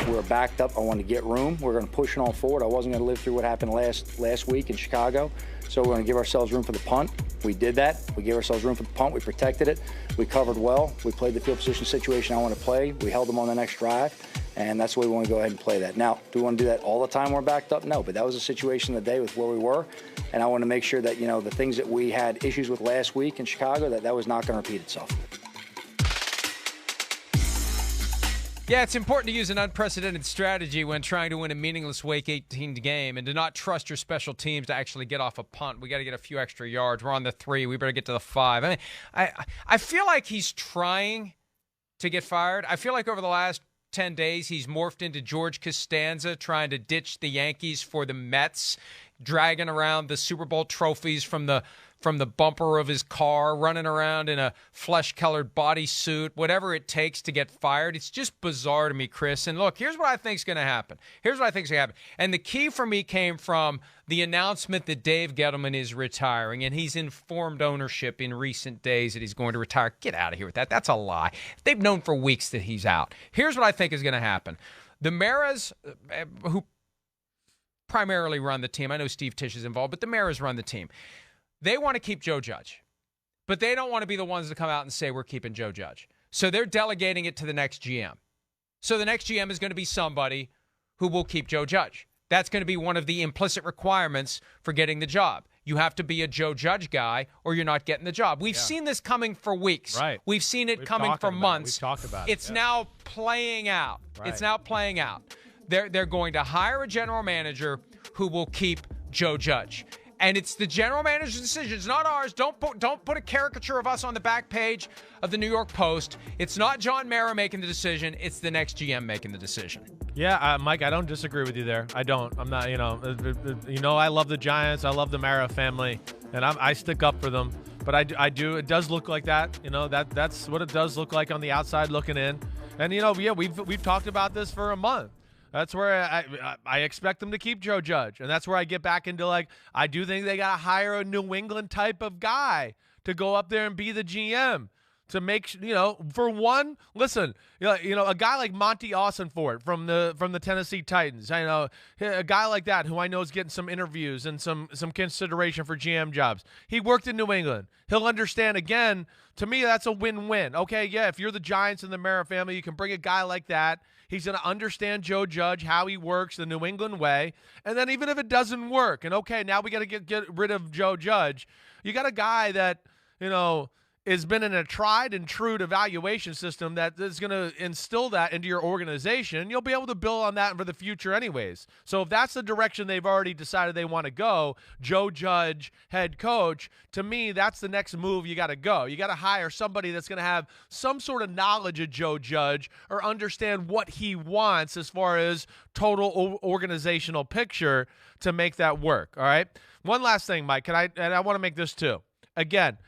We were backed up. I wanted to get room. We were going to push it on forward. I wasn't going to live through what happened last week in Chicago. So we're going to give ourselves room for the punt. We did that. We gave ourselves room for the punt. We protected it. We covered well. We played the field position situation I want to play. We held them on the next drive, and that's the way we want to go ahead and play that. Now, do we want to do that all the time we're backed up? No, but that was a situation today with where we were, and I want to make sure that, the things that we had issues with last week in Chicago, that was not going to repeat itself. Yeah, it's important to use an unprecedented strategy when trying to win a meaningless Week 18 game and to not trust your special teams to actually get off a punt. We got to get a few extra yards. We're on the 3. We better get to the 5. I mean, I feel like he's trying to get fired. I feel like over the last 10 days he's morphed into George Costanza trying to ditch the Yankees for the Mets, dragging around the Super Bowl trophies from the bumper of his car, running around in a flesh-colored bodysuit, whatever it takes to get fired. It's just bizarre to me, Chris. And look, here's what I think is going to happen. And the key for me came from the announcement that Dave Gettleman is retiring, and he's informed ownership in recent days that he's going to retire. Get out of here with that. That's a lie. They've known for weeks that he's out. Here's what I think is going to happen. The Maras, who primarily run the team, I know Steve Tisch is involved, but the Maras run the team. They want to keep Joe Judge, but they don't want to be the ones to come out and say we're keeping Joe Judge. So they're delegating it to the next GM. So the next GM is going to be somebody who will keep Joe Judge. That's going to be one of the implicit requirements for getting the job. You have to be a Joe Judge guy or you're not getting the job. We've seen this coming for weeks. Right. We've seen it coming for months. We've talked about it. It's now playing out. Right. It's now playing out. They're going to hire a general manager who will keep Joe Judge. And it's the general manager's decision. It's not ours. Don't put a caricature of us on the back page of the New York Post. It's not John Mara making the decision. It's the next GM making the decision. Yeah, Mike, I don't disagree with you there. I don't. I'm not, I love the Giants. I love the Mara family, and I stick up for them. But I do. It does look like that. That's what it does look like on the outside looking in. And, we've talked about this for a month. That's where I expect them to keep Joe Judge. And that's where I get back into, I do think they got to hire a New England type of guy to go up there and be the GM. To make, for one, listen, a guy like Monty Austinfort from the Tennessee Titans, a guy like that who I know is getting some interviews and some consideration for GM jobs. He worked in New England. He'll understand, again, to me, that's a win-win. Okay, yeah, if you're the Giants and the Mara family, you can bring a guy like that. He's going to understand Joe Judge, how he works the New England way. And then even if it doesn't work, and okay, now we got to get rid of Joe Judge, you got a guy that, has been in a tried and true evaluation system that is going to instill that into your organization. You'll be able to build on that for the future anyways. So if that's the direction they've already decided they want to go, Joe Judge, head coach, to me, that's the next move you got to go. You got to hire somebody that's going to have some sort of knowledge of Joe Judge or understand what he wants as far as total organizational picture to make that work, all right? One last thing, Mike, and I want to make this too. Again,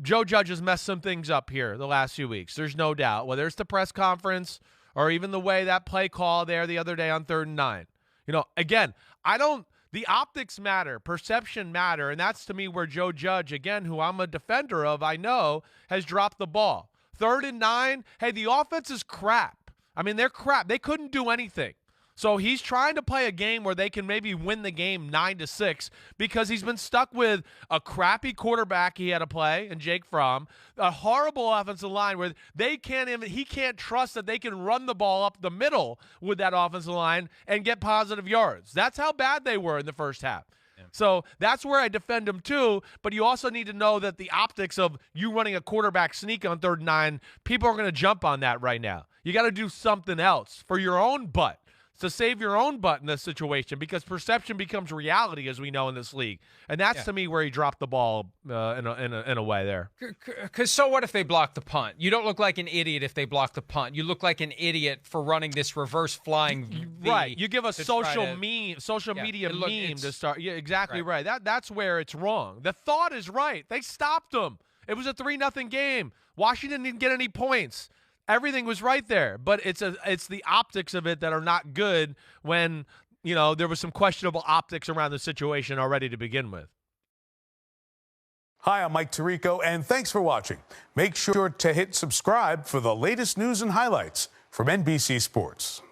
Joe Judge has messed some things up here the last few weeks. There's no doubt, whether it's the press conference or even the way that play call there the other day on 3rd and 9. Again, the optics matter, perception matter, and that's to me where Joe Judge, again, who I'm a defender of, I know, has dropped the ball. 3rd and 9, hey, the offense is crap. I mean, they're crap. They couldn't do anything. So he's trying to play a game where they can maybe win the game 9-6 because he's been stuck with a crappy quarterback he had to play in Jake Fromm, a horrible offensive line where he can't trust that they can run the ball up the middle with that offensive line and get positive yards. That's how bad they were in the first half. Yeah. So that's where I defend him too, but you also need to know that the optics of you running a quarterback sneak on 3rd and 9, people are going to jump on that right now. You got to do something else for your own butt. To save your own butt in this situation because perception becomes reality, as we know in this league. And that's, to me, where he dropped the ball in a way there. Because so what if they block the punt? You don't look like an idiot if they block the punt. You look like an idiot for running this reverse flying V. Right. You give a social media meme to start. Yeah, exactly right. That's where it's wrong. The thought is right. They stopped them. It was a 3-0 game. Washington didn't get any points. Everything was right there, but it's the optics of it that are not good when, there was some questionable optics around the situation already to begin with. Hi, I'm Mike Tirico, and thanks for watching. Make sure to hit subscribe for the latest news and highlights from NBC Sports.